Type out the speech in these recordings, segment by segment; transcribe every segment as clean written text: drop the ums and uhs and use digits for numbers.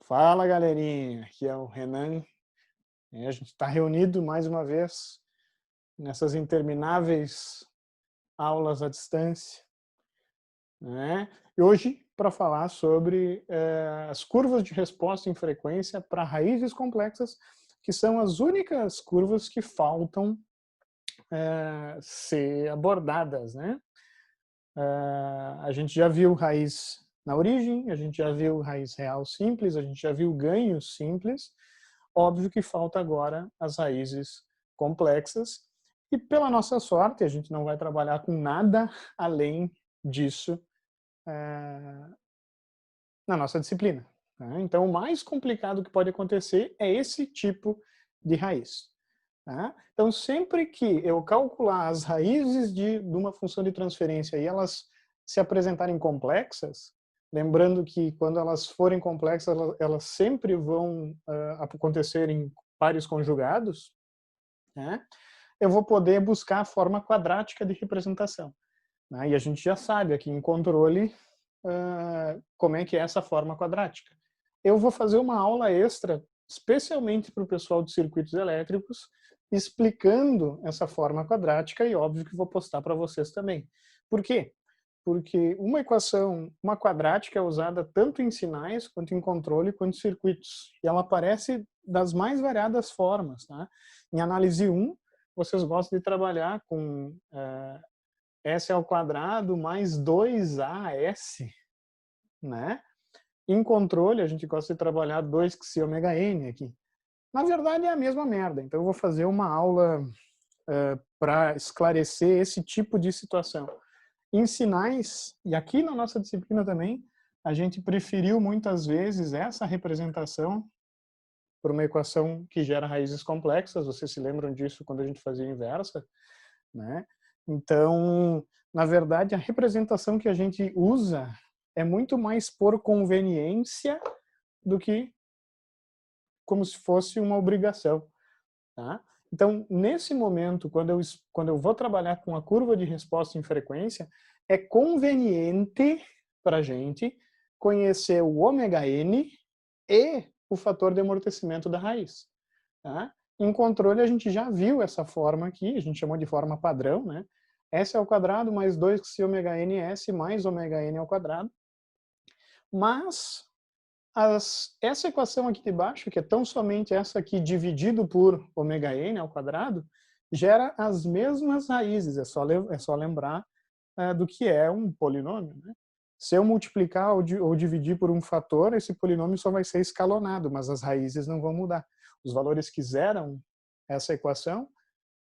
Fala, galerinha, aqui é o Renan. A gente está reunido mais uma vez nessas intermináveis aulas à distância, né? E hoje para falar sobre as curvas de resposta em frequência para raízes complexas, que são as únicas curvas que faltam ser abordadas, né? A gente já viu raiz na origem, a gente já viu raiz real simples, a gente já viu ganhos simples. Óbvio que falta agora as raízes complexas e, pela nossa sorte, a gente não vai trabalhar com nada além disso na nossa disciplina, né? Então, o mais complicado que pode acontecer é esse tipo de raiz. Tá? Então, sempre que eu calcular as raízes de uma função de transferência e elas se apresentarem complexas, lembrando que quando elas forem complexas, elas sempre vão acontecer em pares conjugados, né? Eu vou poder buscar a forma quadrática de representação, né? E a gente já sabe aqui em controle como é que é essa forma quadrática. Eu vou fazer uma aula extra, especialmente para o pessoal de circuitos elétricos, explicando essa forma quadrática e óbvio que vou postar para vocês também. Por quê? Porque uma equação, uma quadrática é usada tanto em sinais, quanto em controle, quanto em circuitos. E ela aparece das mais variadas formas. Tá? Em análise 1, vocês gostam de trabalhar com S ao quadrado mais 2AS, né? Em controle, a gente gosta de trabalhar 2xi ômega n aqui. Na verdade, é a mesma merda. Então, eu vou fazer uma aula para esclarecer esse tipo de situação. Em sinais, e aqui na nossa disciplina também, a gente preferiu muitas vezes essa representação por uma equação que gera raízes complexas. Vocês se lembram disso quando a gente fazia inversa, né? Então, na verdade, a representação que a gente usa é muito mais por conveniência do que como se fosse uma obrigação. Tá? Então, nesse momento, quando eu vou trabalhar com a curva de resposta em frequência, é conveniente para a gente conhecer o ômega n e o fator de amortecimento da raiz. Tá? Em controle, a gente já viu essa forma aqui, a gente chamou de forma padrão, né? S ao quadrado mais 2 ômega n s mais ômega n ao quadrado. Mas essa equação aqui de baixo, que é tão somente essa aqui dividido por ômega n ao quadrado, gera as mesmas raízes. É só lembrar do que é um polinômio, né? Se eu multiplicar ou dividir por um fator, esse polinômio só vai ser escalonado, mas as raízes não vão mudar. Os valores que zeram essa equação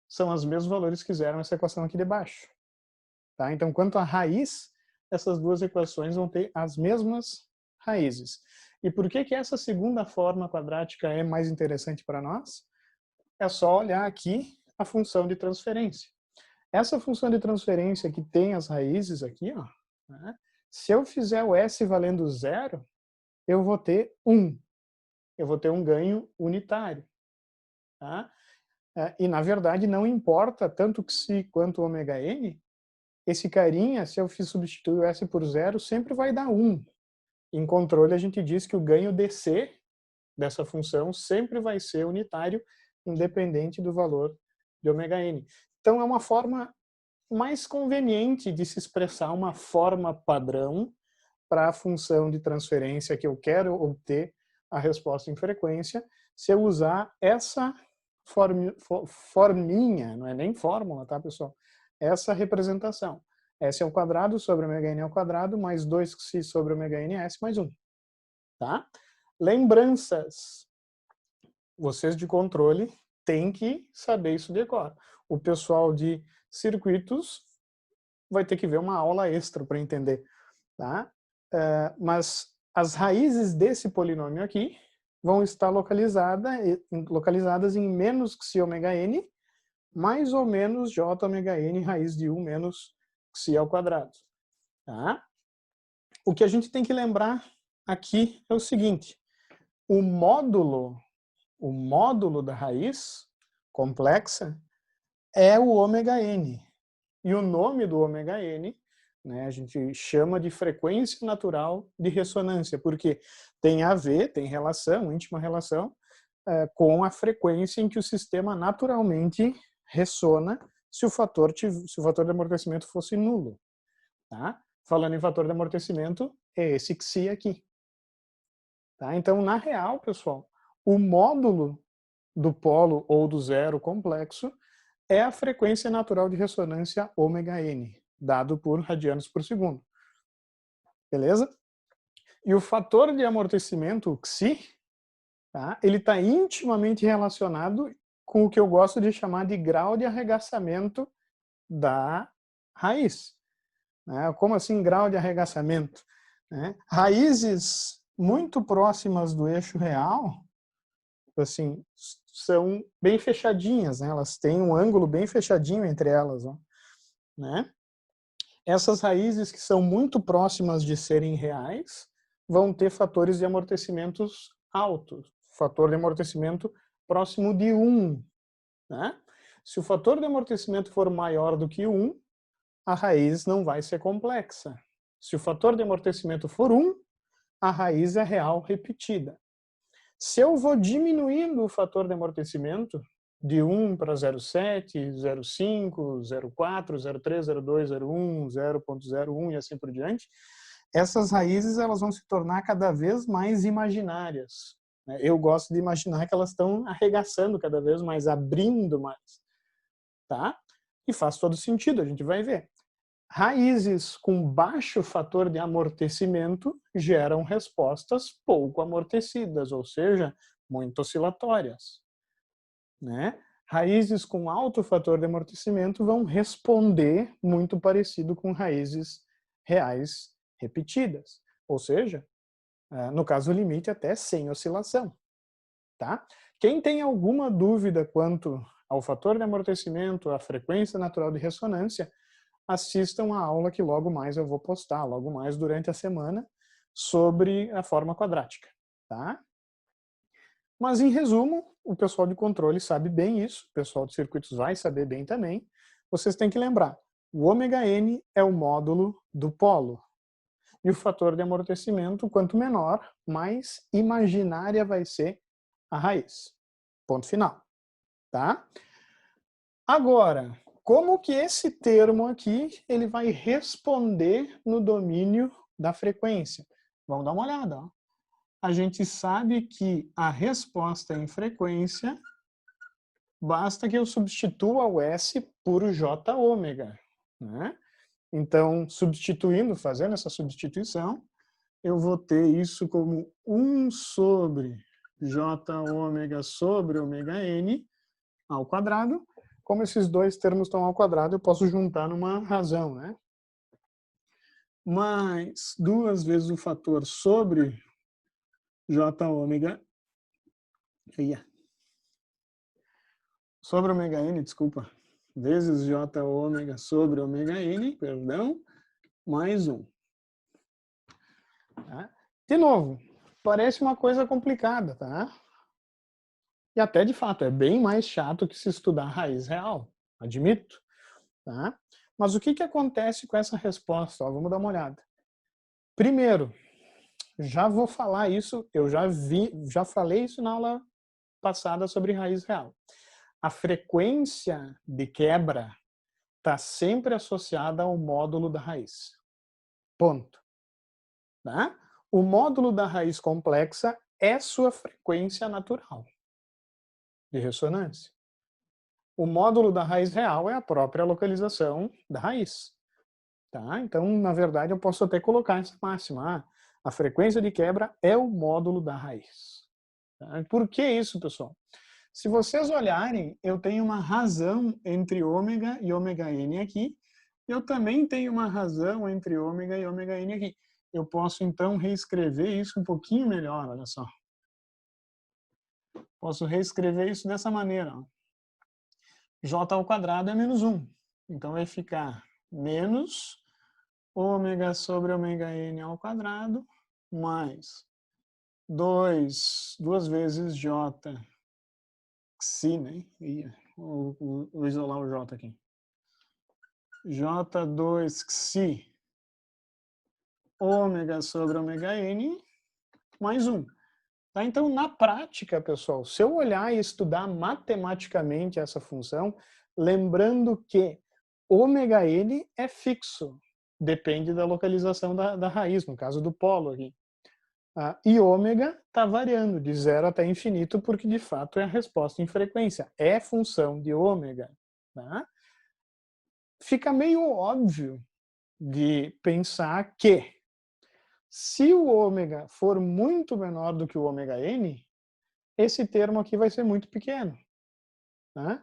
são os mesmos valores que zeram essa equação aqui de baixo. Tá? Então, quanto à raiz, essas duas equações vão ter as mesmas raízes. E por que que essa segunda forma quadrática é mais interessante para nós? É só olhar aqui a função de transferência. Essa função de transferência que tem as raízes aqui, ó, né? Se eu fizer o S valendo zero, eu vou ter 1. Eu vou ter um ganho unitário. Tá? E, na verdade, não importa tanto xi quanto ômega n, esse carinha, se eu substituir o S por zero, sempre vai dar 1. Em controle, a gente diz que o ganho DC dessa função sempre vai ser unitário, independente do valor de ômega n. Então, é uma forma mais conveniente de se expressar uma forma padrão para a função de transferência que eu quero obter a resposta em frequência, se eu usar essa forminha, não é nem fórmula, tá, pessoal? Essa representação. S ao quadrado sobre ômega n ao quadrado mais 2xi sobre ômega n s mais 1. Tá? Lembranças. Vocês de controle têm que saber isso de cor. O pessoal de circuitos vai ter que ver uma aula extra para entender. Tá? Mas as raízes desse polinômio aqui vão estar localizadas em menos xi ômega n, mais ou menos j ômega n raiz de 1 menos xi ao quadrado. Tá? O que a gente tem que lembrar aqui é o seguinte: o módulo da raiz complexa é o ômega n. E o nome do ômega n né? A gente chama de frequência natural de ressonância, porque tem a ver, tem relação, íntima relação, com a frequência em que o sistema naturalmente ressona se o fator de amortecimento fosse nulo. Tá? Falando em fator de amortecimento, é esse Xi aqui. Tá? Então, na real, pessoal, o módulo do polo ou do zero complexo é a frequência natural de ressonância ômega-n, dado por radianos por segundo. Beleza? E o fator de amortecimento, o Xi, tá? Ele está intimamente relacionado com o que eu gosto de chamar de grau de arregaçamento da raiz. Como assim grau de arregaçamento? Raízes muito próximas do eixo real, assim, são bem fechadinhas, né? Elas têm um ângulo bem fechadinho entre elas, ó, né? Essas raízes que são muito próximas de serem reais vão ter fatores de amortecimentos altos, fator de amortecimento próximo de 1. Né? Se o fator de amortecimento for maior do que 1, a raiz não vai ser complexa. Se o fator de amortecimento for 1, a raiz é real repetida. Se eu vou diminuindo o fator de amortecimento de 1 para 0,7, 0,5, 0,4, 0,3, 0,2, 0,1, 0,01 e assim por diante, essas raízes elas vão se tornar cada vez mais imaginárias. Eu gosto de imaginar que elas estão arregaçando cada vez mais, abrindo mais. Tá? E faz todo sentido, a gente vai ver. Raízes com baixo fator de amortecimento geram respostas pouco amortecidas, ou seja, muito oscilatórias. Né? Raízes com alto fator de amortecimento vão responder muito parecido com raízes reais repetidas, ou seja, no caso limite até sem oscilação. Tá? Quem tem alguma dúvida quanto ao fator de amortecimento, à frequência natural de ressonância, assistam a aula que logo mais eu vou postar, logo mais durante a semana, sobre a forma quadrática. Tá? Mas, em resumo, o pessoal de controle sabe bem isso, o pessoal de circuitos vai saber bem também. Vocês têm que lembrar, o ômega-n é o módulo do polo. E o fator de amortecimento, quanto menor, mais imaginária vai ser a raiz. Ponto final. Tá? Agora, como que esse termo aqui ele vai responder no domínio da frequência? Vamos dar uma olhada. Ó. A gente sabe que a resposta em frequência basta que eu substitua o S por J ômega. Né? Então, fazendo essa substituição, eu vou ter isso como 1 sobre J ômega sobre ômega n ao quadrado. Como esses dois termos estão ao quadrado, eu posso juntar numa razão, né? Mais 2 vezes o fator sobre J ômega sobre ômega n, desculpa, vezes J ômega sobre ômega n, perdão, mais 1. Tá? De novo, parece uma coisa complicada, tá? E até, de fato, é bem mais chato que se estudar raiz real, admito. Tá? Mas o que acontece com essa resposta? Ó, vamos dar uma olhada. Primeiro, já vou falar isso, eu já falei isso na aula passada sobre raiz real. A frequência de quebra está sempre associada ao módulo da raiz. Ponto. Tá? O módulo da raiz complexa é sua frequência natural de ressonância. O módulo da raiz real é a própria localização da raiz. Tá? Então, na verdade, eu posso até colocar essa máxima. A frequência de quebra é o módulo da raiz. Tá? Por que isso, pessoal? Se vocês olharem, eu tenho uma razão entre ômega e ômega n aqui. Eu também tenho uma razão entre ômega e ômega n aqui. Eu posso, então, reescrever isso um pouquinho melhor, olha só. Posso reescrever isso dessa maneira. Ó. J ao quadrado é menos 1. Então, vai ficar menos ômega sobre ômega n ao quadrado mais 2 vezes J Xi, né? Vou isolar o J aqui. J2 Xi ômega sobre ômega n mais 1. Tá? Então, na prática, pessoal, se eu olhar e estudar matematicamente essa função, lembrando que ômega n é fixo, depende da localização da raiz, no caso do polo aqui. E ômega está variando de 0 até infinito, porque de fato é a resposta em frequência, é função de ômega. Tá? Fica meio óbvio de pensar que se o ômega for muito menor do que o ômega n, esse termo aqui vai ser muito pequeno. Tá?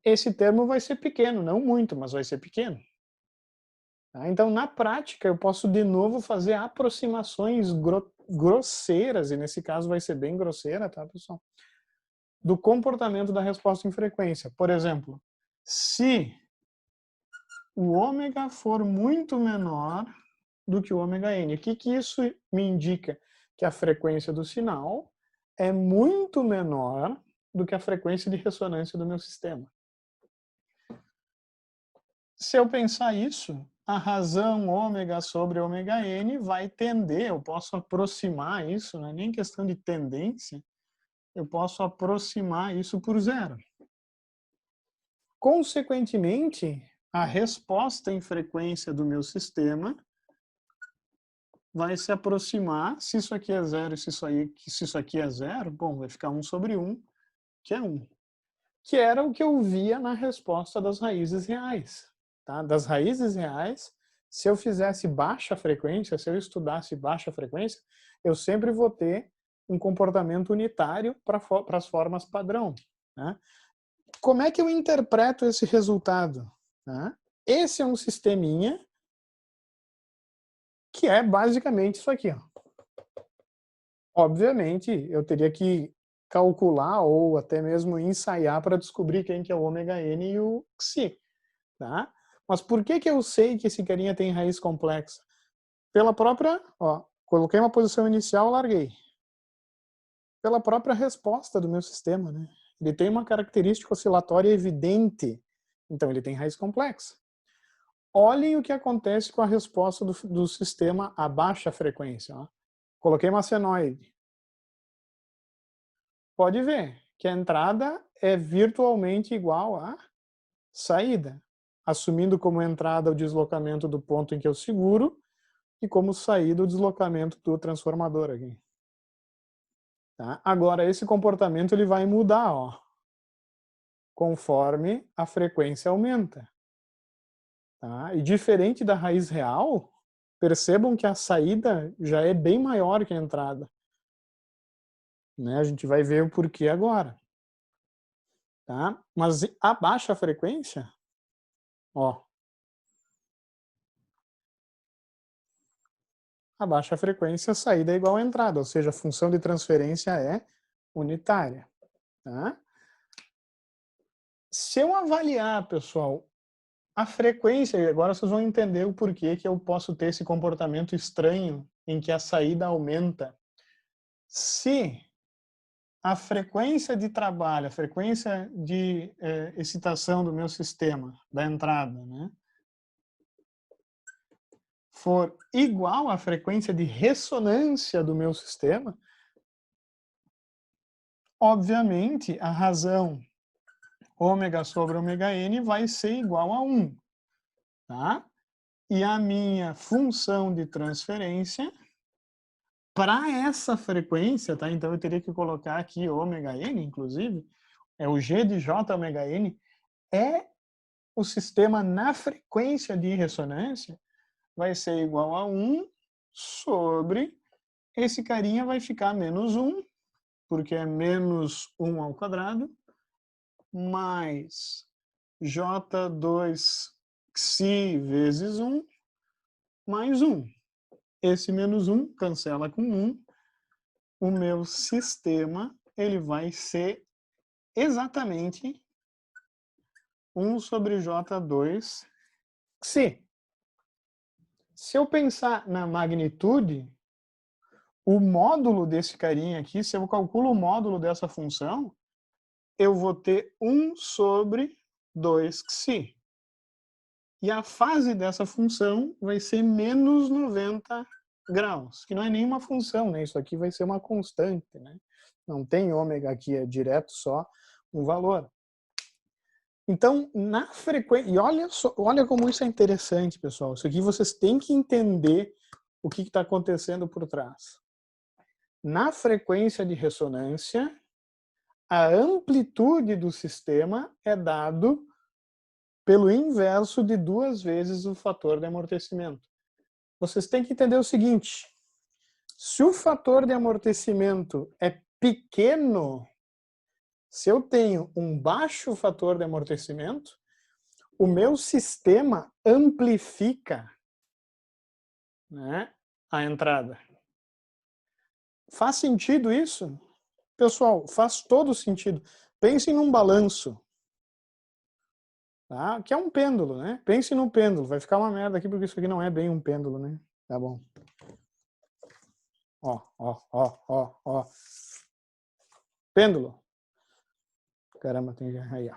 Esse termo vai ser pequeno, não muito, mas vai ser pequeno. Tá? Então, na prática, eu posso de novo fazer aproximações grosseiras, e nesse caso vai ser bem grosseira, tá, pessoal? Do comportamento da resposta em frequência. Por exemplo, se o ômega for muito menor do que o ômega n, o que isso me indica? Que a frequência do sinal é muito menor do que a frequência de ressonância do meu sistema. Se eu pensar isso, a razão ômega sobre ômega n vai tender, eu posso aproximar isso, não é nem questão de tendência, eu posso aproximar isso por 0. Consequentemente, a resposta em frequência do meu sistema vai se aproximar, se isso aqui é 0 e se isso aqui é 0, bom, vai ficar 1 sobre 1, que é 1. Que era o que eu via na resposta das raízes reais. Tá? Das raízes reais, se eu fizesse baixa frequência, se eu estudasse baixa frequência, eu sempre vou ter um comportamento unitário para as formas padrão. Né? Como é que eu interpreto esse resultado? Né? Esse é um sisteminha que é basicamente isso aqui. Ó. Obviamente, eu teria que calcular ou até mesmo ensaiar para descobrir quem que é o ômega n e o xi. Tá? Mas por que eu sei que esse carinha tem raiz complexa? Pela própria, coloquei uma posição inicial, larguei. Pela própria resposta do meu sistema, né? Ele tem uma característica oscilatória evidente, então ele tem raiz complexa. Olhem o que acontece com a resposta do sistema a baixa frequência. Ó. Coloquei uma senoide. Pode ver que a entrada é virtualmente igual à saída, assumindo como entrada o deslocamento do ponto em que eu seguro e como saída o deslocamento do transformador aqui. Tá? Agora, esse comportamento ele vai mudar, ó, conforme a frequência aumenta. Tá? E diferente da raiz real, percebam que a saída já é bem maior que a entrada. Né? A gente vai ver o porquê agora. Tá? Mas a baixa frequência, ó, a baixa frequência, a saída é igual à entrada, ou seja, a função de transferência é unitária. Tá? Se eu avaliar, pessoal, a frequência, e agora vocês vão entender o porquê que eu posso ter esse comportamento estranho em que a saída aumenta. Se a frequência de trabalho, a frequência de excitação do meu sistema, da entrada, né, for igual à frequência de ressonância do meu sistema, obviamente a razão ômega sobre ômega n vai ser igual a 1. Tá? E a minha função de transferência para essa frequência, tá? Então eu teria que colocar aqui ômega n, inclusive, é o G de J ômega n, é o sistema na frequência de ressonância, vai ser igual a 1 sobre, esse carinha vai ficar menos 1, porque é menos 1 ao quadrado, mais J2 xi vezes 1, mais 1. Esse menos 1 cancela com 1. O meu sistema ele vai ser exatamente 1 sobre J2 xi. Se eu pensar na magnitude, o módulo desse carinha aqui, se eu calculo o módulo dessa função, eu vou ter 1 sobre 2 xi. E a fase dessa função vai ser menos 90 graus, que não é nenhuma função, né? Isso aqui vai ser uma constante, né? Não tem ômega aqui, é direto só um valor. Então, na frequência... E olha, olha como isso é interessante, pessoal. Isso aqui vocês têm que entender o que está acontecendo por trás. Na frequência de ressonância, a amplitude do sistema é dado pelo inverso de 2 vezes o fator de amortecimento. Vocês têm que entender o seguinte: se o fator de amortecimento é pequeno, se eu tenho um baixo fator de amortecimento, o meu sistema amplifica, né, a entrada. Faz sentido isso? Pessoal, faz todo sentido. Pensem num balanço, tá? Que é um pêndulo, né? Pense num pêndulo. Vai ficar uma merda aqui porque isso aqui não é bem um pêndulo, né? Tá bom. Ó. Pêndulo. Caramba, tem aí, ó.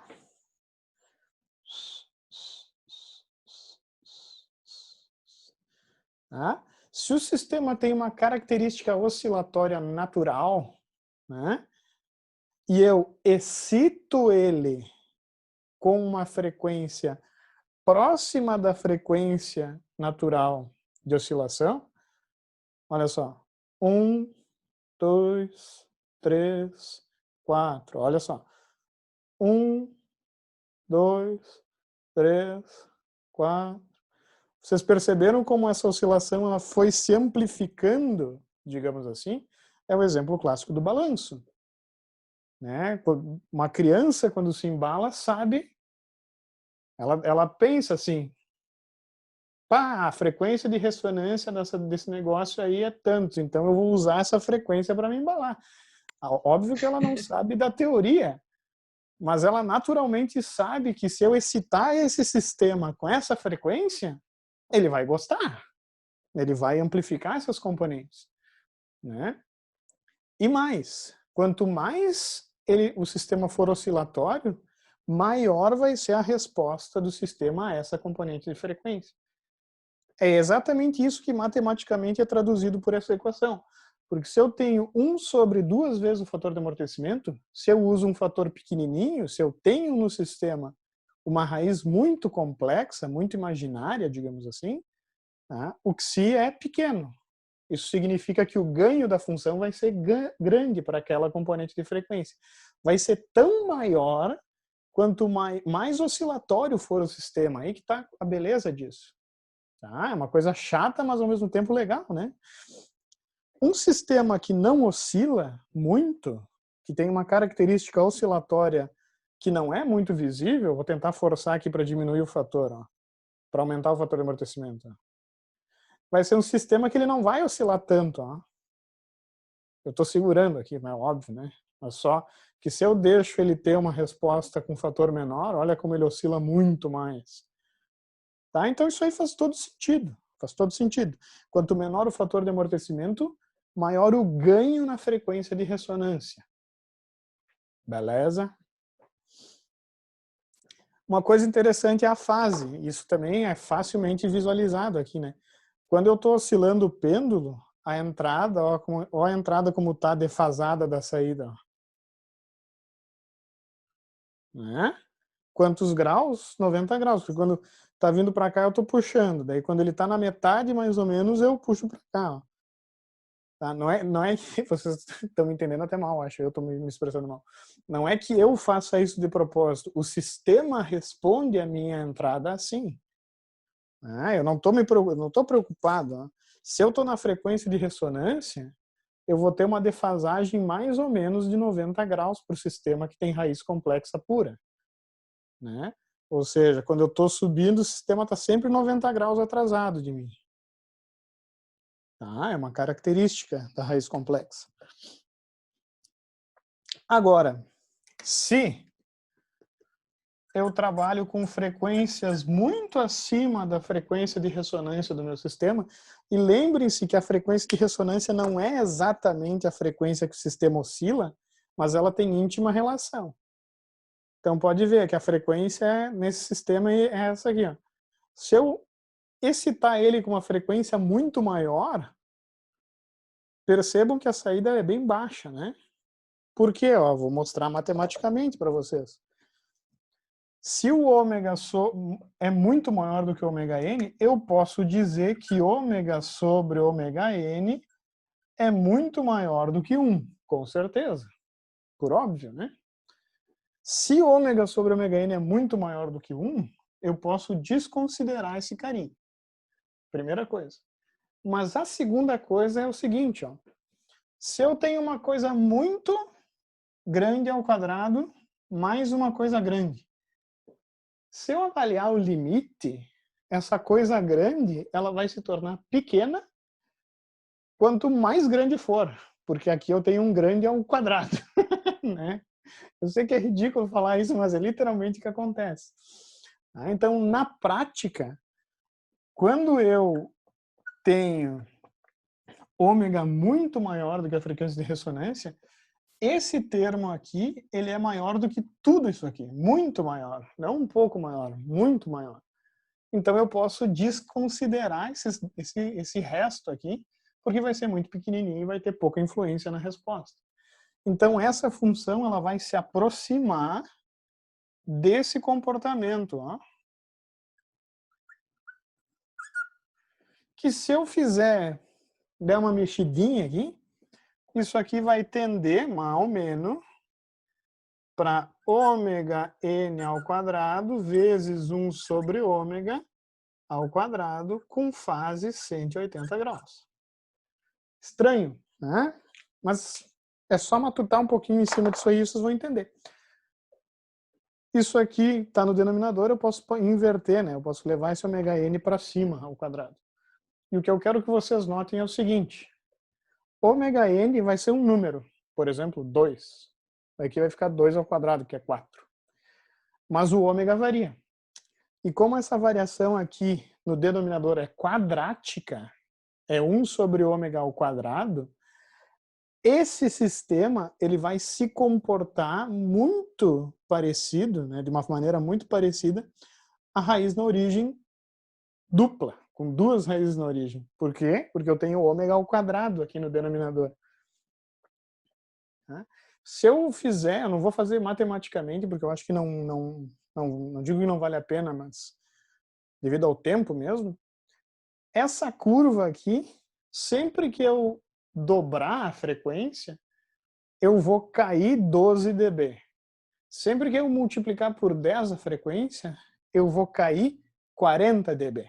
Tá? Se o sistema tem uma característica oscilatória natural, né? E eu excito ele com uma frequência próxima da frequência natural de oscilação, olha só, 1, 2, 3, 4, olha só, 1, 2, 3, 4. Vocês perceberam como essa oscilação ela foi se amplificando, digamos assim? É o exemplo clássico do balanço, né? Uma criança, quando se embala, sabe, ela pensa assim, pá, a frequência de ressonância desse negócio aí é tanto, então eu vou usar essa frequência para me embalar. Óbvio que ela não sabe da teoria, mas ela naturalmente sabe que se eu excitar esse sistema com essa frequência, ele vai gostar, ele vai amplificar essas componentes, né? E mais, quanto mais o sistema for oscilatório, maior vai ser a resposta do sistema a essa componente de frequência. É exatamente isso que matematicamente é traduzido por essa equação. Porque se eu tenho 1 sobre 2 vezes o fator de amortecimento, se eu uso um fator pequenininho, se eu tenho no sistema uma raiz muito complexa, muito imaginária, digamos assim, tá? O psi é pequeno. Isso significa que o ganho da função vai ser grande para aquela componente de frequência. Vai ser tão maior quanto mais oscilatório for o sistema. Aí que está a beleza disso. Tá? É uma coisa chata, mas ao mesmo tempo legal, né? Um sistema que não oscila muito, que tem uma característica oscilatória que não é muito visível, vou tentar forçar aqui para diminuir o fator, para aumentar o fator de amortecimento. Vai ser um sistema que ele não vai oscilar tanto. Ó. Eu estou segurando aqui, mas é óbvio, né? Mas só que se eu deixo ele ter uma resposta com fator menor, olha como ele oscila muito mais. Tá? Então isso aí faz todo sentido. Faz todo sentido. Quanto menor o fator de amortecimento, maior o ganho na frequência de ressonância. Beleza? Uma coisa interessante é a fase. Isso também é facilmente visualizado aqui, né? Quando eu estou oscilando o pêndulo, a entrada, ó a entrada como está defasada da saída. Ó. Né? Quantos graus? 90 graus. Porque quando está vindo para cá, eu estou puxando. Daí quando ele está na metade, mais ou menos, eu puxo para cá. Ó. Tá? Não é que vocês estão me entendendo até mal, acho, eu estou me expressando mal. Não é que eu faça isso de propósito, o sistema responde à minha entrada assim. Eu não estou preocupado. Ó. Se eu estou na frequência de ressonância, eu vou ter uma defasagem mais ou menos de 90 graus para o sistema que tem raiz complexa pura. Né? Ou seja, quando eu estou subindo, o sistema está sempre 90 graus atrasado de mim. Tá? É uma característica da raiz complexa. Agora, se eu trabalho com frequências muito acima da frequência de ressonância do meu sistema, e lembrem-se que a frequência de ressonância não é exatamente a frequência que o sistema oscila, mas ela tem íntima relação. Então pode ver que a frequência nesse sistema é essa aqui. Ó. Se eu excitar ele com uma frequência muito maior, percebam que a saída é bem baixa, né? Por quê? Ó, vou mostrar matematicamente para vocês. Se o ômega é muito maior do que o ômega n, eu posso dizer que ômega sobre ômega n é muito maior do que 1, com certeza. Por óbvio, né? Se ômega sobre ômega n é muito maior do que 1, eu posso desconsiderar esse carinha. Primeira coisa. Mas a segunda coisa é o seguinte, ó. Se eu tenho uma coisa muito grande ao quadrado mais uma coisa grande, se eu avaliar o limite, essa coisa grande ela vai se tornar pequena quanto mais grande for, porque aqui eu tenho um grande ao quadrado, né? Eu sei que é ridículo falar isso, mas é literalmente o que acontece. Então, na prática, quando eu tenho ômega muito maior do que a frequência de ressonância, esse termo aqui, ele é maior do que tudo isso aqui, muito maior, não um pouco maior, muito maior. Então eu posso desconsiderar esse resto aqui, porque vai ser muito pequenininho e vai ter pouca influência na resposta. Então essa função ela vai se aproximar desse comportamento, ó, que se eu der uma mexidinha aqui, isso aqui vai tender, mais ou menos, para ômega n ao quadrado vezes 1 sobre ômega ao quadrado com fase 180 graus. Estranho, né? Mas é só matutar um pouquinho em cima disso aí e vocês vão entender. Isso aqui está no denominador, eu posso inverter, né? Eu posso levar esse ômega n para cima ao quadrado. E o que eu quero que vocês notem é o seguinte. Ômega n vai ser um número, por exemplo, 2. Aqui vai ficar 2 ao quadrado, que é 4. Mas o ômega varia. E como essa variação aqui no denominador é quadrática, é 1 sobre ômega ao quadrado, esse sistema ele vai se comportar muito parecido, né, de uma maneira muito parecida, a raiz na origem dupla, com duas raízes na origem. Por quê? Porque eu tenho ômega ao quadrado aqui no denominador. Se eu fizer, eu não vou fazer matematicamente, porque eu acho que não digo que não vale a pena, mas devido ao tempo mesmo, essa curva aqui, sempre que eu dobrar a frequência, eu vou cair 12 dB. Sempre que eu multiplicar por 10 a frequência, eu vou cair 40 dB.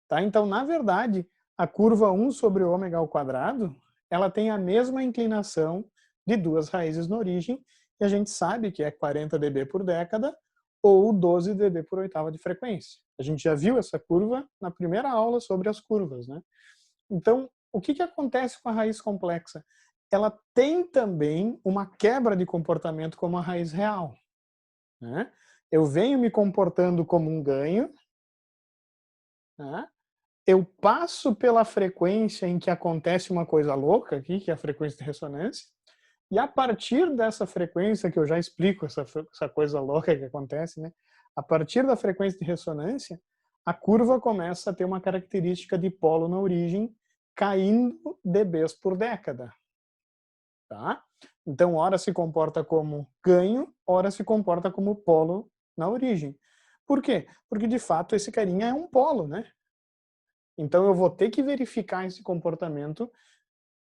Tá? Então, na verdade, a curva 1 sobre ômega ao quadrado, ela tem a mesma inclinação de duas raízes na origem, e a gente sabe que é 40 dB por década ou 12 dB por oitava de frequência. A gente já viu essa curva na primeira aula sobre as curvas, né? Então, o que acontece com a raiz complexa? Ela tem também uma quebra de comportamento como a raiz real, né? Eu venho me comportando como um ganho, né? Eu passo pela frequência em que acontece uma coisa louca aqui, que é a frequência de ressonância, e a partir dessa frequência, que eu já explico essa coisa louca que acontece, né? A partir da frequência de ressonância, a curva começa a ter uma característica de polo na origem, caindo dBs por década. Tá? Então, ora se comporta como ganho, ora se comporta como polo na origem. Por quê? Porque, de fato, esse carinha é um polo, né? Então, eu vou ter que verificar esse comportamento,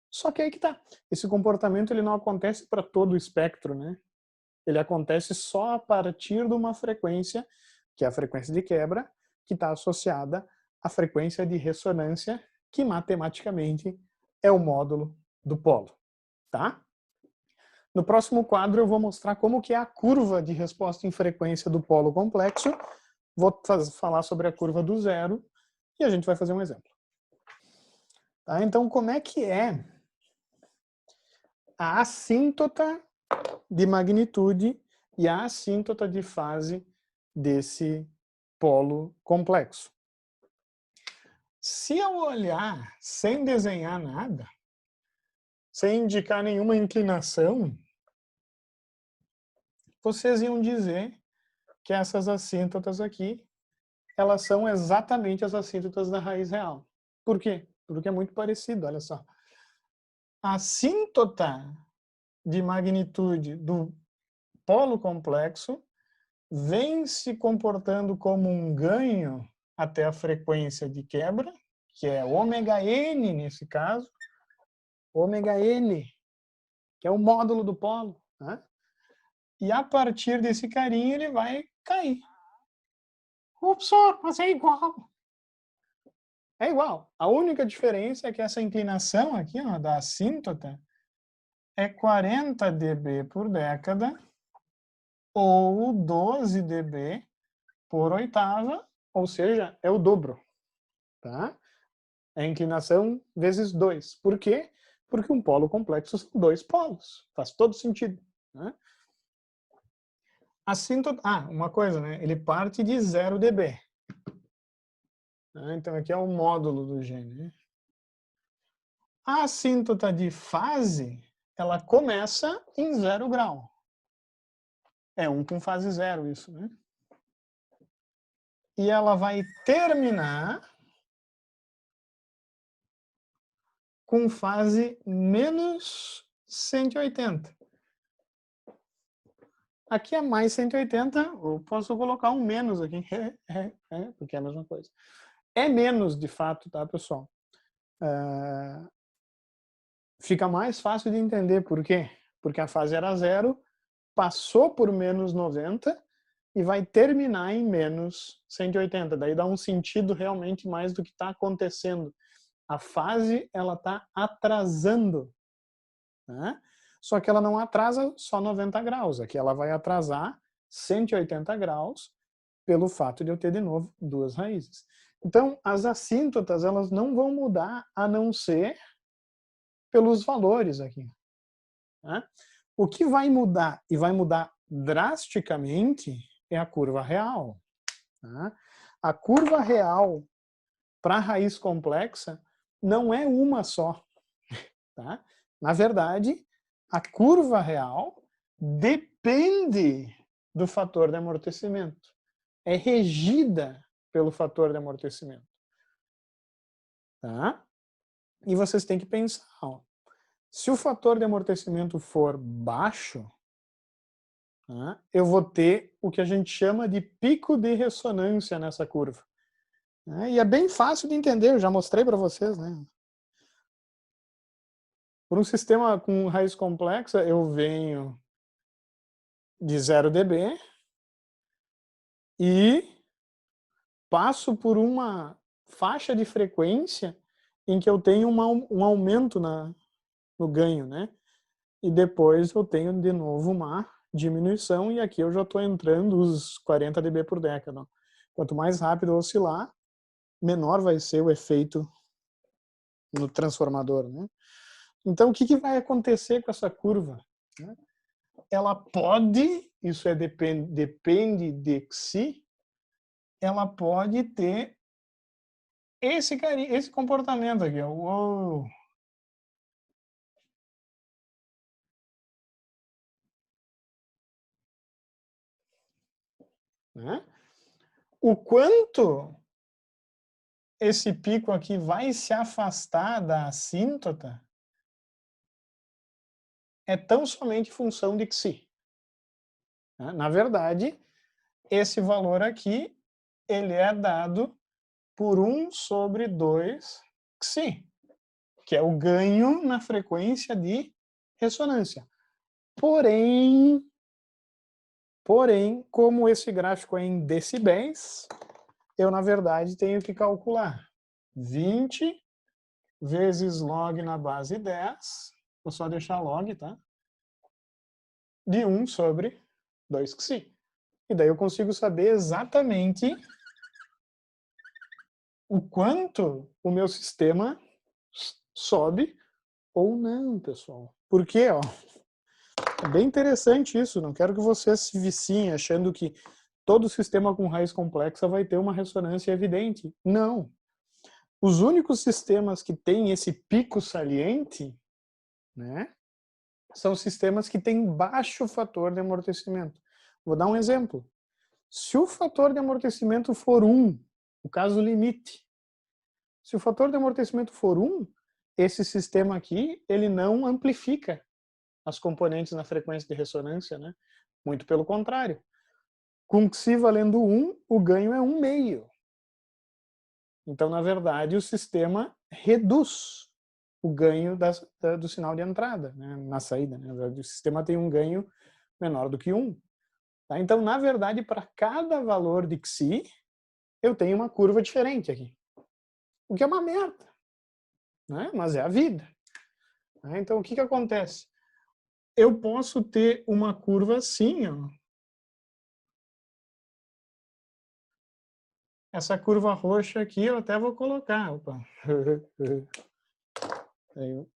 só que aí que tá. Esse comportamento ele não acontece para todo o espectro, né? Ele acontece só a partir de uma frequência, que é a frequência de quebra, que está associada à frequência de ressonância, que matematicamente é o módulo do polo. Tá? No próximo quadro eu vou mostrar como que é a curva de resposta em frequência do polo complexo. Vou falar sobre a curva do zero e a gente vai fazer um exemplo. Tá? Então, como é que é a assíntota de magnitude e a assíntota de fase desse polo complexo? Se eu olhar sem desenhar nada, sem indicar nenhuma inclinação, vocês iam dizer que essas assíntotas aqui elas são exatamente as assíntotas da raiz real. Por quê? Porque é muito parecido, olha só. A assíntota de magnitude do polo complexo vem se comportando como um ganho até a frequência de quebra, que é ômega-n nesse caso, ômega-n, que é o módulo do polo, né? E a partir desse carinho ele vai cair. Ups, mas é igual. É igual. A única diferença é que essa inclinação aqui, ó, da assíntota é 40 dB por década ou 12 dB por oitava, ou seja, é o dobro. Tá? É a inclinação vezes 2. Por quê? Porque um polo complexo são 2 polos. Faz todo sentido. Né? Assíntota, uma coisa, né? Ele parte de 0 dB. Então aqui é o módulo do gene. Né? A assíntota de fase, ela começa em 0 grau. É 1 com fase 0 isso, né? E ela vai terminar com fase menos 180. Aqui é mais 180, eu posso colocar um menos aqui, porque é a mesma coisa. É menos, de fato, tá, pessoal? Fica mais fácil de entender por quê. Porque a fase era 0, passou por menos 90 e vai terminar em menos 180. Daí dá um sentido realmente mais do que está acontecendo. A fase, ela está atrasando. Né? Só que ela não atrasa só 90 graus. Aqui ela vai atrasar 180 graus pelo fato de eu ter, de novo, 2 raízes. Então, as assíntotas, elas não vão mudar a não ser pelos valores aqui. Né? O que vai mudar, e vai mudar drasticamente, é a curva real. Tá? A curva real para a raiz complexa não é uma só. Tá? Na verdade, a curva real depende do fator de amortecimento. É regida pelo fator de amortecimento. Tá? E vocês têm que pensar, ó, se o fator de amortecimento for baixo, tá, eu vou ter o que a gente chama de pico de ressonância nessa curva. Né? E é bem fácil de entender, eu já mostrei para vocês. Né? Por um sistema com raiz complexa, eu venho de 0 dB e passo por uma faixa de frequência em que eu tenho um aumento no ganho, né? E depois eu tenho de novo uma diminuição e aqui eu já estou entrando os 40 dB por década. Quanto mais rápido eu oscilar, menor vai ser o efeito no transformador, né? Então, o que vai acontecer com essa curva? Ela pode, isso depende de si, ela pode ter esse comportamento aqui. Uou. Né? O quanto esse pico aqui vai se afastar da assíntota é tão somente função de Xi. Na verdade, esse valor aqui, ele é dado por 1 sobre 2 Xi, que é o ganho na frequência de ressonância. Porém, como esse gráfico é em decibéis, eu, na verdade, tenho que calcular 20 vezes log na base 10, vou só deixar log, tá? De 1 sobre 2 Xi. E daí eu consigo saber exatamente o quanto o meu sistema sobe ou não, pessoal. Por quê? Ó, é bem interessante isso. Não quero que vocês se viciem achando que todo sistema com raiz complexa vai ter uma ressonância evidente. Não. Os únicos sistemas que têm esse pico saliente, né, são sistemas que têm baixo fator de amortecimento. Vou dar um exemplo. Se o fator de amortecimento for 1 o caso limite. Se o fator de amortecimento for 1, esse sistema aqui, ele não amplifica as componentes na frequência de ressonância, né? Muito pelo contrário. Com Xi valendo 1, o ganho é 1/2. Então, na verdade, o sistema reduz o ganho do sinal de entrada, né? Na saída. Né? O sistema tem um ganho menor do que 1. Tá? Então, na verdade, para cada valor de Xi, eu tenho uma curva diferente aqui. O que é uma merda, né? Mas é a vida. Então, o que acontece? Eu posso ter uma curva assim, ó. Essa curva roxa aqui eu até vou colocar. Opa.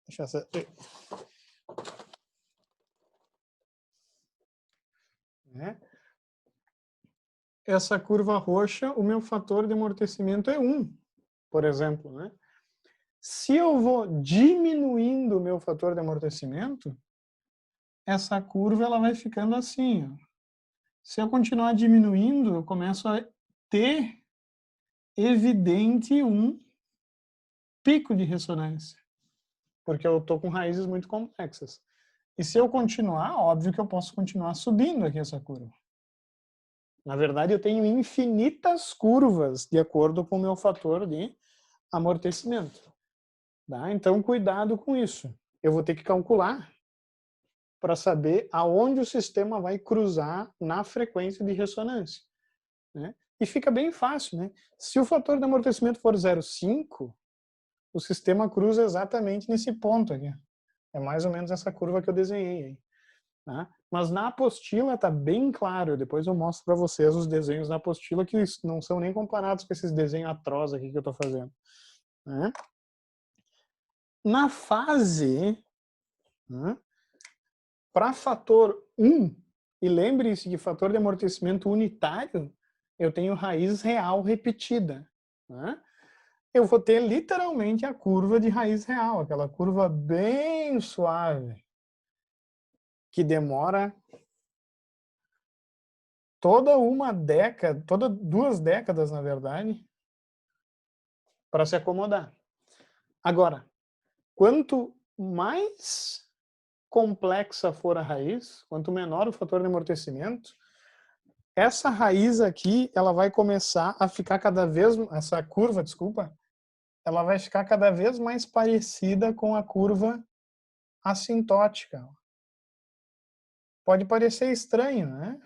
Deixa essa... Essa curva roxa, o meu fator de amortecimento é 1, por exemplo. Né? Se eu vou diminuindo o meu fator de amortecimento, essa curva ela vai ficando assim. Ó. Se eu continuar diminuindo, eu começo a ter evidente um pico de ressonância, porque eu estou com raízes muito complexas. E se eu continuar, óbvio que eu posso continuar subindo aqui essa curva. Na verdade, eu tenho infinitas curvas de acordo com o meu fator de amortecimento. Tá? Então, cuidado com isso. Eu vou ter que calcular para saber aonde o sistema vai cruzar na frequência de ressonância. Né? E fica bem fácil. Né? Se o fator de amortecimento for 0,5, o sistema cruza exatamente nesse ponto aqui. É mais ou menos essa curva que eu desenhei aí. Tá? Mas na apostila está bem claro, depois eu mostro para vocês os desenhos da apostila que não são nem comparados com esses desenhos atrozes aqui que eu estou fazendo. Né? Na fase, né, para fator 1, e lembre-se que fator de amortecimento unitário, eu tenho raiz real repetida. Né? Eu vou ter literalmente a curva de raiz real, aquela curva bem suave, que demora toda 2 décadas, na verdade, para se acomodar. Agora, quanto mais complexa for a raiz, quanto menor o fator de amortecimento, essa raiz aqui, ela vai começar a ficar essa curva, desculpa, ela vai ficar cada vez mais parecida com a curva assintótica. Pode parecer estranho, né?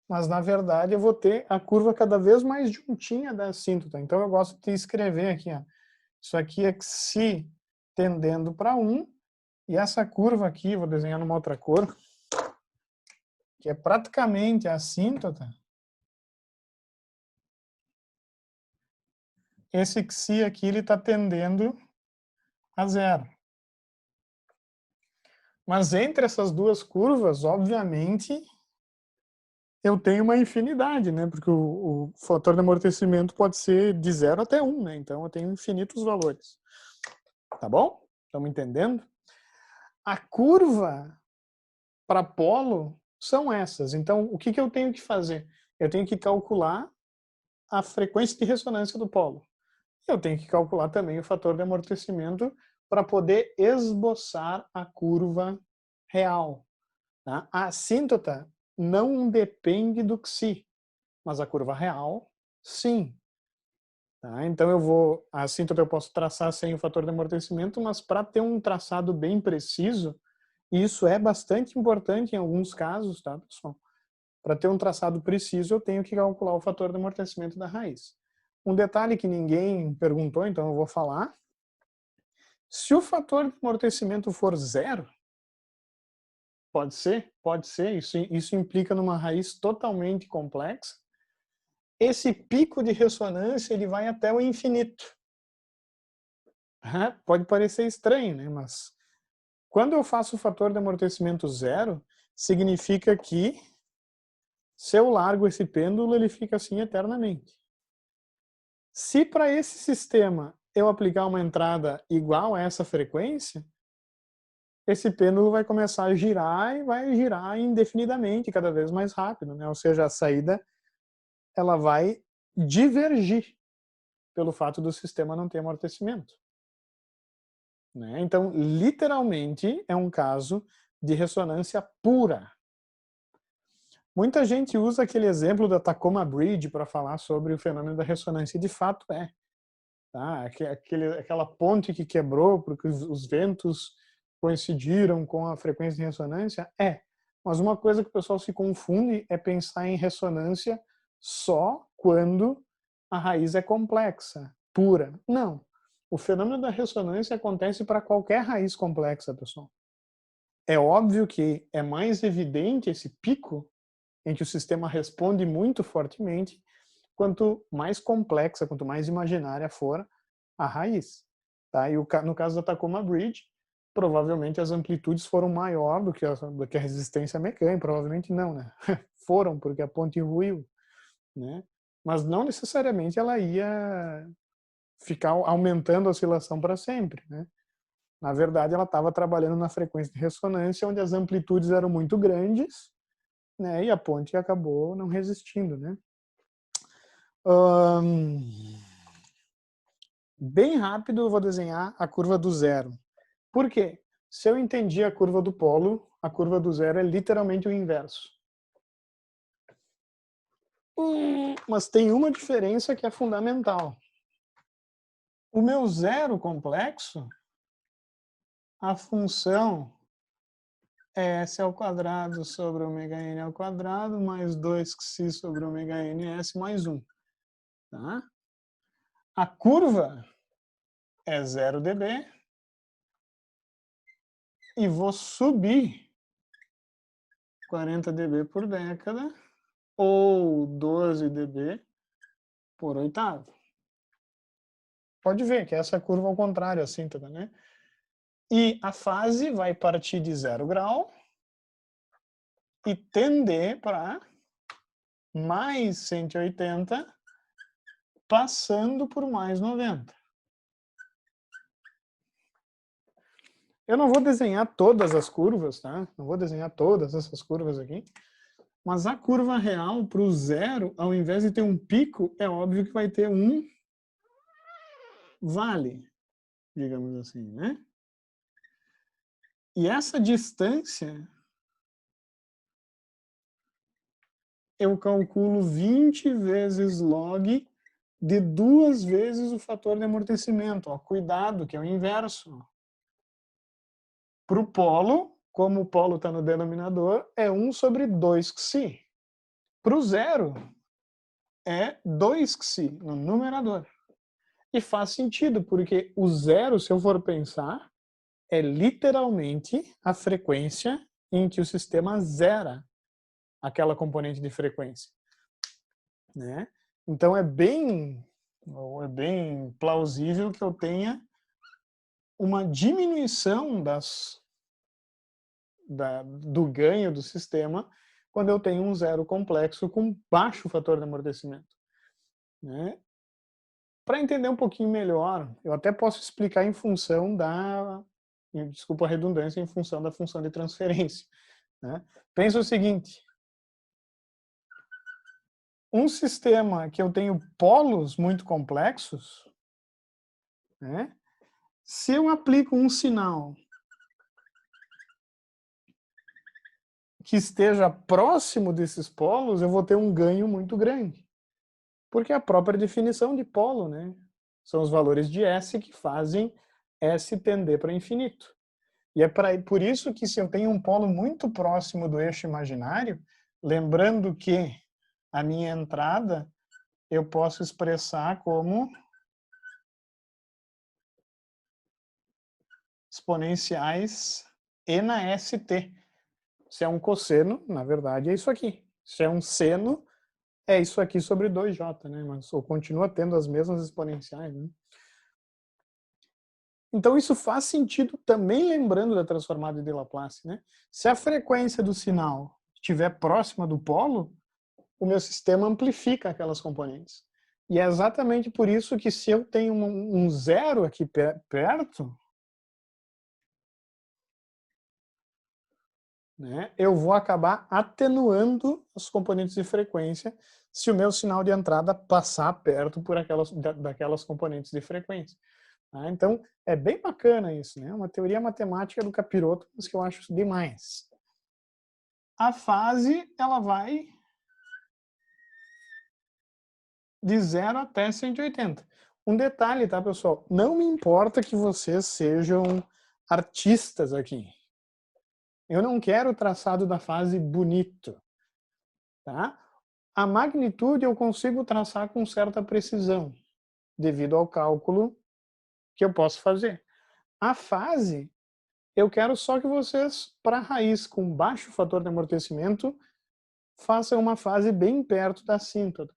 Mas, na verdade, eu vou ter a curva cada vez mais juntinha da assíntota. Então, eu gosto de escrever aqui, ó. Isso aqui é Xi tendendo para 1, e essa curva aqui, vou desenhar numa outra cor, que é praticamente a assíntota. Esse Xi aqui, ele está tendendo a 0. Mas entre essas duas curvas, obviamente, eu tenho uma infinidade, né? Porque o fator de amortecimento pode ser de 0 até 1, né? Então eu tenho infinitos valores. Tá bom? Estamos entendendo? A curva para polo são essas. Então, o que eu tenho que fazer? Eu tenho que calcular a frequência de ressonância do polo. Eu tenho que calcular também o fator de amortecimento para poder esboçar a curva real. Tá? A assíntota não depende do Xi, mas a curva real, sim. Tá? Então a assíntota eu posso traçar sem o fator de amortecimento, mas para ter um traçado bem preciso, e isso é bastante importante em alguns casos, tá, pessoal? Para ter um traçado preciso, eu tenho que calcular o fator de amortecimento da raiz. Um detalhe que ninguém perguntou, então eu vou falar. Se o fator de amortecimento for 0, pode ser, isso implica numa raiz totalmente complexa. Esse pico de ressonância ele vai até o infinito. Pode parecer estranho, né? Mas quando eu faço o fator de amortecimento 0, significa que se eu largo esse pêndulo, ele fica assim eternamente. Se para esse sistema eu aplicar uma entrada igual a essa frequência, esse pêndulo vai começar a girar e vai girar indefinidamente, cada vez mais rápido, né? Ou seja, a saída ela vai divergir pelo fato do sistema não ter amortecimento. Né? Então, literalmente, é um caso de ressonância pura. Muita gente usa aquele exemplo da Tacoma Bridge para falar sobre o fenômeno da ressonância, e de fato é. Tá? Aquela ponte que quebrou porque os ventos coincidiram com a frequência de ressonância, é. Mas uma coisa que o pessoal se confunde é pensar em ressonância só quando a raiz é complexa, pura. Não. O fenômeno da ressonância acontece para qualquer raiz complexa, pessoal. É óbvio que é mais evidente esse pico em que o sistema responde muito fortemente quanto mais complexa, quanto mais imaginária for a raiz. Tá? E no caso da Tacoma Bridge, provavelmente as amplitudes foram maior do que a resistência mecânica, provavelmente não, né? Foram, porque a ponte ruiu, né? Mas não necessariamente ela ia ficar aumentando a oscilação para sempre, né? Na verdade, ela estava trabalhando na frequência de ressonância, onde as amplitudes eram muito grandes, né? E a ponte acabou não resistindo, né? Bem rápido eu vou desenhar a curva do zero. Por quê? Se eu entendi a curva do polo, a curva do zero é literalmente o inverso. Mas tem uma diferença que é fundamental. O meu zero complexo, a função é s ao quadrado sobre ômega n ao quadrado mais 2xi sobre ômega ns mais 1. Tá? A curva é 0 dB e vou subir 40 dB por década ou 12 dB por oitavo. Pode ver que essa curva ao contrário, assim, tá, né? E a fase vai partir de 0 grau e tender para mais 180, passando por mais 90. Eu não vou desenhar todas as curvas, tá? Não vou desenhar todas essas curvas aqui. Mas a curva real para o zero, ao invés de ter um pico, é óbvio que vai ter um vale, digamos assim, né? E essa distância eu calculo 20 vezes log de 2 vezes o fator de amortecimento. Ó, cuidado, que é o inverso. Para o polo, como o polo está no denominador, é 1 sobre 2xi. Para o zero, é 2xi no numerador. E faz sentido, porque o zero, se eu for pensar, é literalmente a frequência em que o sistema zera aquela componente de frequência. Né? Então é bem plausível que eu tenha uma diminuição do ganho do sistema quando eu tenho um zero complexo com baixo fator de amortecimento. Né? Para entender um pouquinho melhor, eu até posso explicar em função desculpa a redundância, em função da função de transferência. Né? Pensa o seguinte, um sistema que eu tenho polos muito complexos, né? Se eu aplico um sinal que esteja próximo desses polos, eu vou ter um ganho muito grande. Porque é a própria definição de polo, né? São os valores de S que fazem S tender para infinito. E é por isso que se eu tenho um polo muito próximo do eixo imaginário, lembrando que a minha entrada eu posso expressar como exponenciais e na ST. Se é um cosseno, na verdade, é isso aqui. Se é um seno, é isso aqui sobre 2j, né? Mas continua tendo as mesmas exponenciais, né? Então isso faz sentido também lembrando da transformada de Laplace, né? Se a frequência do sinal estiver próxima do polo, o meu sistema amplifica aquelas componentes. E é exatamente por isso que se eu tenho um zero aqui perto, né, eu vou acabar atenuando as componentes de frequência se o meu sinal de entrada passar perto por daquelas componentes de frequência. Tá? Então, é bem bacana isso, né? Uma teoria matemática do capiroto, mas que eu acho demais. A fase, ela vai de 0 até 180. Um detalhe, tá, pessoal? Não me importa que vocês sejam artistas aqui. Eu não quero o traçado da fase bonito, tá? A magnitude eu consigo traçar com certa precisão, devido ao cálculo que eu posso fazer. A fase, eu quero só que vocês, para raiz com baixo fator de amortecimento, façam uma fase bem perto da assíntota.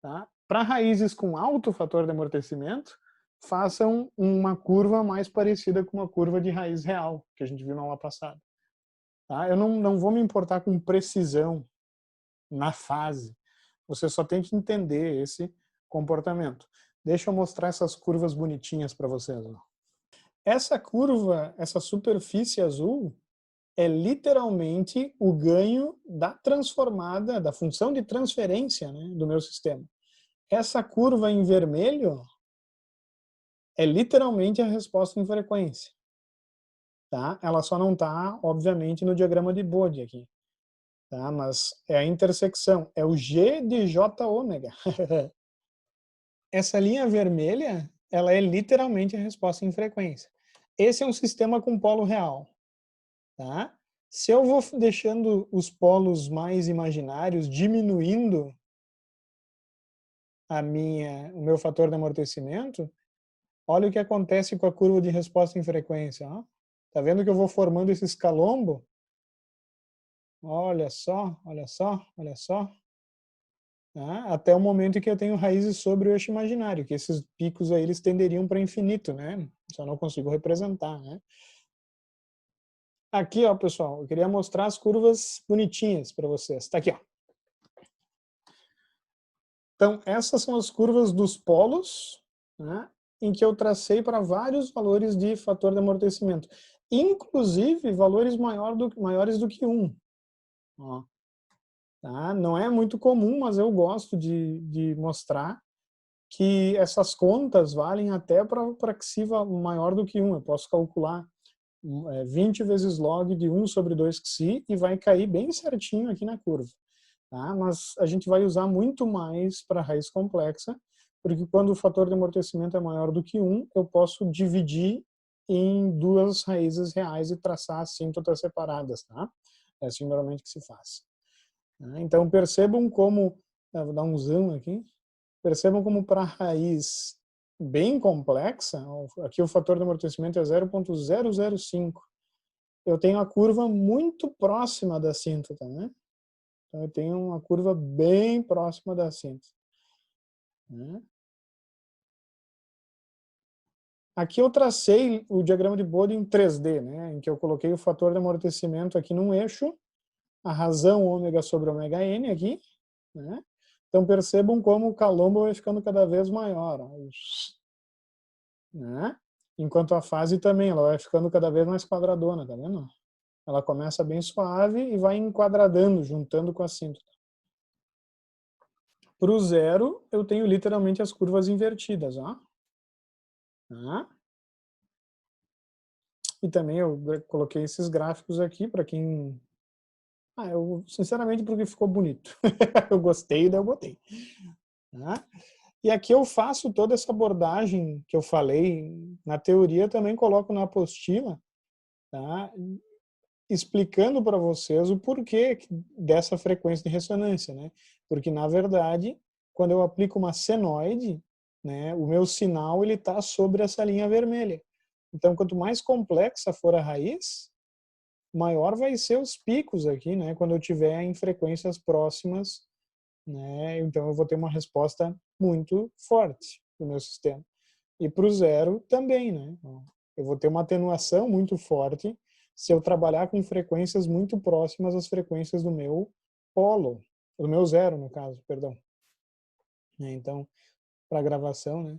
Tá? Para raízes com alto fator de amortecimento, façam uma curva mais parecida com uma curva de raiz real, que a gente viu na aula passada. Tá? Eu não vou me importar com precisão na fase. Você só tem que entender esse comportamento. Deixa eu mostrar essas curvas bonitinhas para vocês. Ó. Essa curva, essa superfície azul, é literalmente o ganho da transformada, da função de transferência, né, do meu sistema. Essa curva em vermelho é literalmente a resposta em frequência. Tá? Ela só não está, obviamente, no diagrama de Bode aqui. Tá? Mas é a intersecção, é o G de J ômega. Essa linha vermelha, ela é literalmente a resposta em frequência. Esse é um sistema com polo real. Tá? Se eu vou deixando os polos mais imaginários, diminuindo o meu fator de amortecimento, olha o que acontece com a curva de resposta em frequência. Ó. Tá vendo que eu vou formando esse escalombo? Olha só, olha só, olha só. Tá? Até o momento em que eu tenho raízes sobre o eixo imaginário, que esses picos aí eles tenderiam para infinito, né? Só não consigo representar, né? Aqui, ó, pessoal, eu queria mostrar as curvas bonitinhas para vocês. Tá aqui, ó. Então, essas são as curvas dos polos, né, em que eu tracei para vários valores de fator de amortecimento, inclusive valores maiores do que 1. Ó, tá? Não é muito comum, mas eu gosto de mostrar que essas contas valem até para xiva maior do que 1. Eu posso calcular 20 vezes log de 1 sobre 2 xi e vai cair bem certinho aqui na curva. Tá? Mas a gente vai usar muito mais para raiz complexa, porque quando o fator de amortecimento é maior do que 1, eu posso dividir em duas raízes reais e traçar assíntotas separadas. Tá? É assim normalmente que se faz. Então percebam como, vou dar um zoom aqui, percebam como para raiz bem complexa, aqui o fator de amortecimento é 0,005, eu tenho a curva muito próxima da assíntota, né? Então, eu tenho uma curva bem próxima da síntese. Né? Aqui eu tracei o diagrama de Bode em 3D, né? Em que eu coloquei o fator de amortecimento aqui num eixo, a razão ômega sobre ômega n aqui. Né? Então percebam como o calombo vai ficando cada vez maior. Ó. Né? Enquanto a fase também, ela vai ficando cada vez mais quadradona, tá vendo? Ela começa bem suave e vai enquadradando, juntando com a síntota. Para o zero, eu tenho literalmente as curvas invertidas. Ó. Tá? E também eu coloquei esses gráficos aqui para quem... eu sinceramente porque ficou bonito. Eu gostei, daí eu botei. Tá? E aqui eu faço toda essa abordagem que eu falei na teoria, também coloco na apostila, tá? Explicando para vocês o porquê dessa frequência de ressonância, né? Porque na verdade, quando eu aplico uma senoide, né, o meu sinal ele está sobre essa linha vermelha. Então, quanto mais complexa for a raiz, maior vai ser os picos aqui, né? Quando eu tiver em frequências próximas, né? Então eu vou ter uma resposta muito forte no meu sistema. E para o zero também, né? Eu vou ter uma atenuação muito forte se eu trabalhar com frequências muito próximas às frequências do meu polo, do meu zero, no caso, perdão. Então, para gravação, né?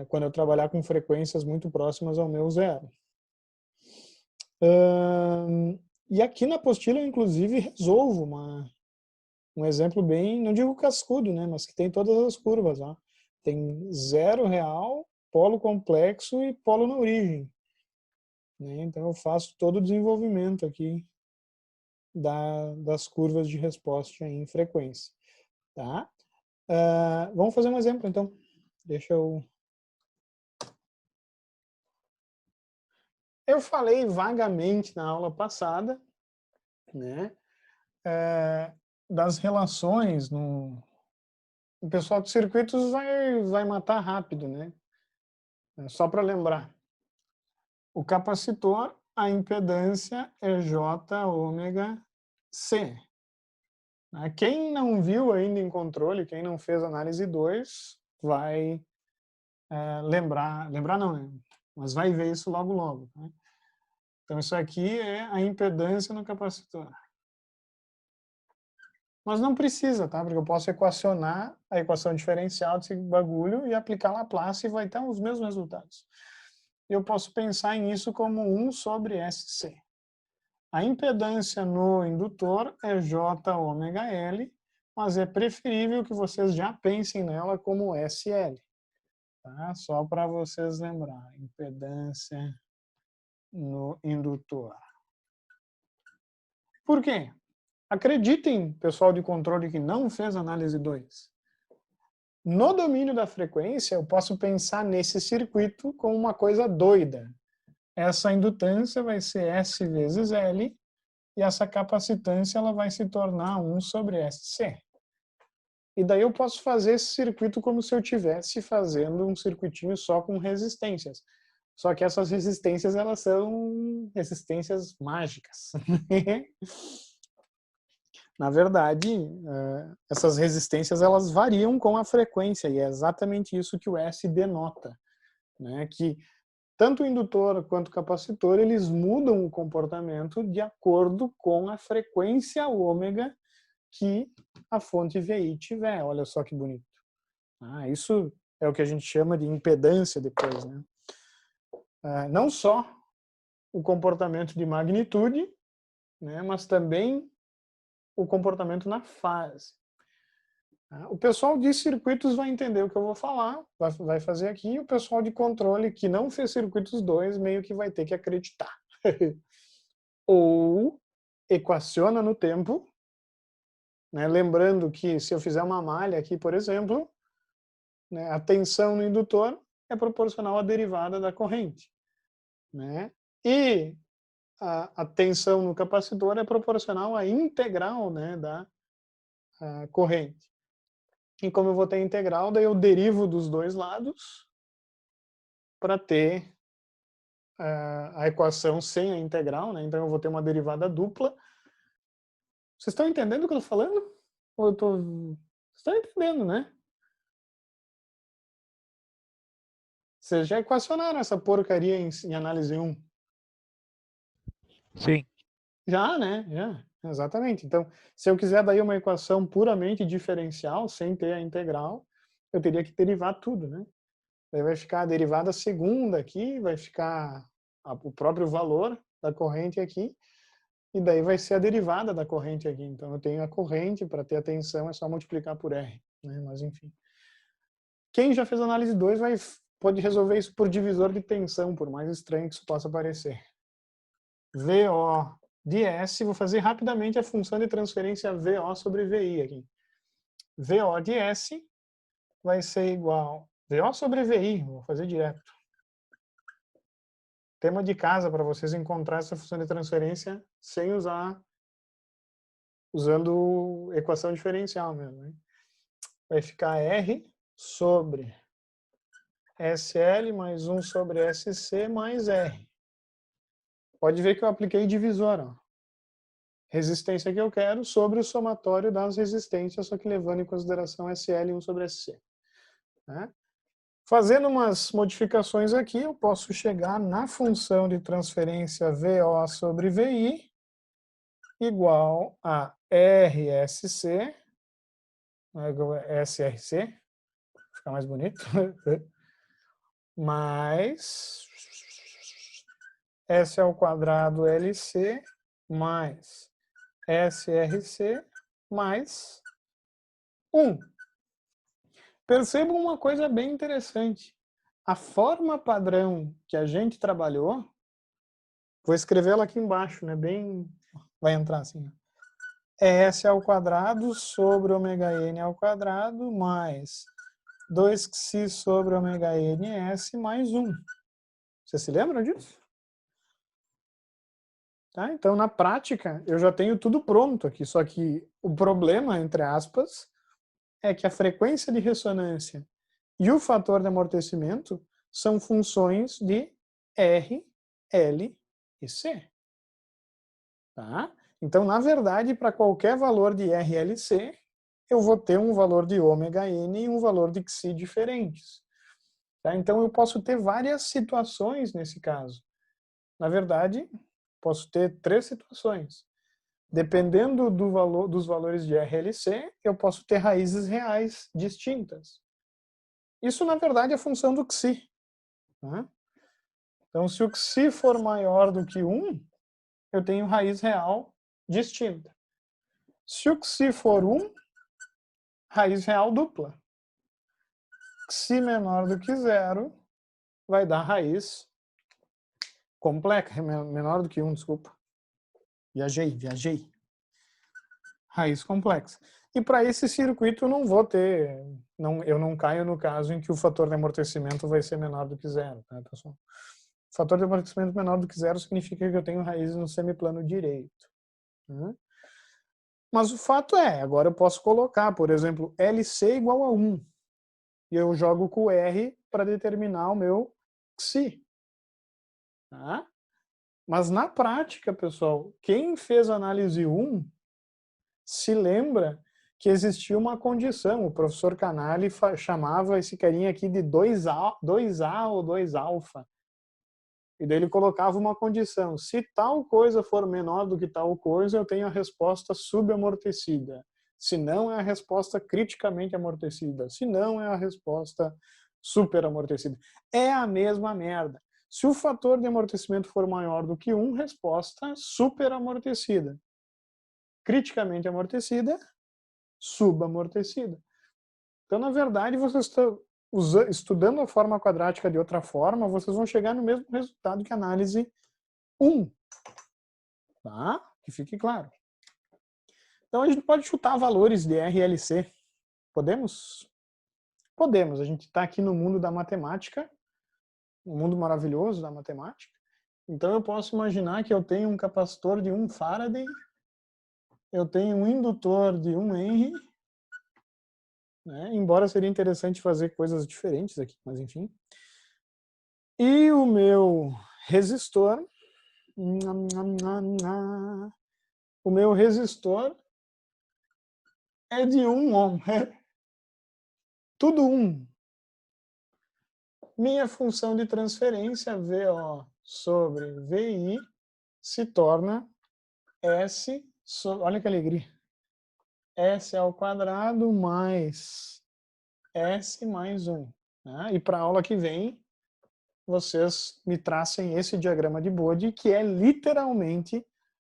Quando eu trabalhar com frequências muito próximas ao meu zero. E aqui na apostila eu, inclusive, resolvo um exemplo bem, não digo cascudo, né, mas que tem todas as curvas, ó. Tem zero real, polo complexo e polo na origem, né? Então eu faço todo o desenvolvimento aqui das curvas de resposta em frequência, tá? Vamos fazer um exemplo, então. Deixa eu... Eu falei vagamente na aula passada, né, das relações no... O pessoal de circuitos vai matar rápido, né? Só para lembrar. O capacitor, a impedância é J ômega C. Quem não viu ainda em controle, quem não fez análise 2, vai lembrar não, né? Mas vai ver isso logo logo. Né? Então isso aqui é a impedância no capacitor. Mas não precisa, tá? Porque eu posso equacionar a equação diferencial desse bagulho e aplicar Laplace e vai ter os mesmos resultados. Eu posso pensar nisso como 1 sobre SC. A impedância no indutor é J ômega L, mas é preferível que vocês já pensem nela como SL. Tá? Só para vocês lembrar, impedância no indutor. Por quê? Acreditem, pessoal de controle que não fez análise 2. No domínio da frequência, eu posso pensar nesse circuito como uma coisa doida. Essa indutância vai ser S vezes L, e essa capacitância ela vai se tornar 1 sobre SC. E daí eu posso fazer esse circuito como se eu estivesse fazendo um circuitinho só com resistências. Só que essas resistências, elas são resistências mágicas. Na verdade, essas resistências elas variam com a frequência, e é exatamente isso que o S denota. Né? Que tanto o indutor quanto o capacitor, eles mudam o comportamento de acordo com a frequência ômega que a fonte VI tiver. Olha só que bonito. Isso é o que a gente chama de impedância depois. Né? Não só o comportamento de magnitude, né, mas também o comportamento na fase. O pessoal de circuitos vai entender o que eu vou falar, vai fazer aqui, e o pessoal de controle que não fez circuitos 2 meio que vai ter que acreditar. Ou equaciona no tempo, né, lembrando que se eu fizer uma malha aqui, por exemplo, né, a tensão no indutor é proporcional à derivada da corrente. Né? E a tensão no capacitor é proporcional à integral, né, da corrente. E como eu vou ter integral, daí eu derivo dos dois lados para ter a equação sem a integral, né? Então eu vou ter uma derivada dupla. Vocês estão entendendo o que eu estou falando? Ou eu tô... Vocês estão entendendo, né? Vocês já equacionaram essa porcaria em análise 1? Sim. Já, né? Já. Exatamente. Então, se eu quiser daí uma equação puramente diferencial, sem ter a integral, eu teria que derivar tudo, né? Daí vai ficar a derivada segunda aqui, vai ficar o próprio valor da corrente aqui, e daí vai ser a derivada da corrente aqui. Então eu tenho a corrente, para ter a tensão é só multiplicar por R. Né? Mas enfim. Quem já fez análise 2 pode resolver isso por divisor de tensão, por mais estranho que isso possa parecer. VO de S, vou fazer rapidamente a função de transferência VO sobre VI aqui. VO de S vai ser igual VO sobre VI, vou fazer direto. Tema de casa para vocês encontrar essa função de transferência sem usando equação diferencial mesmo. Né? Vai ficar R sobre SL mais 1 sobre SC mais R. Pode ver que eu apliquei divisor. Ó. Resistência que eu quero sobre o somatório das resistências, só que levando em consideração SL e 1 sobre SC. Né? Fazendo umas modificações aqui, eu posso chegar na função de transferência VO sobre VI igual a RSC, SRC, fica mais bonito, mais S ao quadrado LC mais SRC mais Percebam uma coisa bem interessante. A forma padrão que a gente trabalhou, vou escrevê-la aqui embaixo, né? Vai entrar assim, ó. É S ao quadrado sobre ômega n ao quadrado mais 2xi sobre ômega n s mais 1. Vocês se lembram disso? Tá? Então, na prática, eu já tenho tudo pronto aqui, só que o problema, entre aspas, é que a frequência de ressonância e o fator de amortecimento são funções de R, L e C. Tá? Então, na verdade, para qualquer valor de R, L e C, eu vou ter um valor de ômega n e um valor de xi diferentes. Tá? Então, eu posso ter várias situações nesse caso. Na verdade, posso ter 3 situações. Dependendo dos valores de R, L e C, eu posso ter raízes reais distintas. Isso, na verdade, é função do xi. Tá? Então, se o xi for maior do que 1, eu tenho raiz real distinta. Se o xi for 1, raiz real dupla. Xi menor do que 0 vai dar raiz complexa, menor do que 1, desculpa. Viajei. Raiz complexa. E para esse circuito eu não vou ter, eu não caio no caso em que o fator de amortecimento vai ser menor do que 0, tá, pessoal? O fator de amortecimento menor do que 0 significa que eu tenho raízes no semiplano direito. Né? Mas o fato é, agora eu posso colocar, por exemplo, LC igual a 1. E eu jogo com o R para determinar o meu xi. Tá? Mas na prática, pessoal, quem fez análise 1 se lembra que existia uma condição. O professor Canali chamava esse carinha aqui de 2A ou 2-alfa. E daí ele colocava uma condição. Se tal coisa for menor do que tal coisa, eu tenho a resposta subamortecida. Se não, é a resposta criticamente amortecida. Se não, é a resposta superamortecida. É a mesma merda. Se o fator de amortecimento for maior do que 1, resposta superamortecida. Criticamente amortecida, subamortecida. Então, na verdade, vocês estão estudando a forma quadrática de outra forma, vocês vão chegar no mesmo resultado que a análise 1. Tá? Que fique claro. Então, a gente pode chutar valores de R e LC. Podemos? Podemos. A gente está aqui no mundo da matemática, um mundo maravilhoso da matemática. Então, eu posso imaginar que eu tenho um capacitor de 1 Faraday, eu tenho um indutor de 1 Henry, né? Embora seria interessante fazer coisas diferentes aqui, mas enfim. E o meu resistor, é de 1 ohm. Tudo 1. Minha função de transferência, VO sobre VI, se torna S, olha que alegria, S ao quadrado mais S mais 1. Né? E para a aula que vem, vocês me tracem esse diagrama de Bode, que é literalmente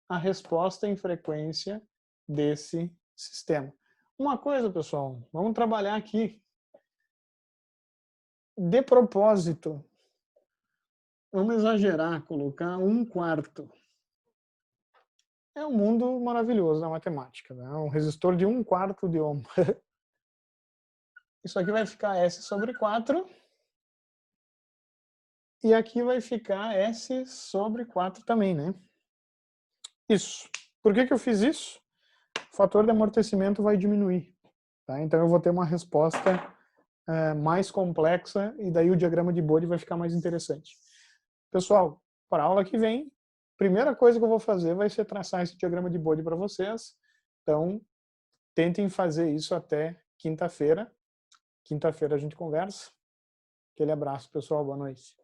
a resposta em frequência desse sistema. Uma coisa, pessoal, vamos trabalhar aqui. De propósito, vamos exagerar, colocar 1/4. É um mundo maravilhoso da matemática, né? Um resistor de 1/4 de ohm. Isso aqui vai ficar S sobre 4. E aqui vai ficar S sobre 4 também, né? Isso. Por que eu fiz isso? O fator de amortecimento vai diminuir. Tá? Então eu vou ter uma resposta mais complexa e daí o diagrama de Bode vai ficar mais interessante. Pessoal, para a aula que vem, primeira coisa que eu vou fazer vai ser traçar esse diagrama de Bode para vocês. Então, tentem fazer isso até quinta-feira. Quinta-feira a gente conversa. Aquele abraço, pessoal. Boa noite.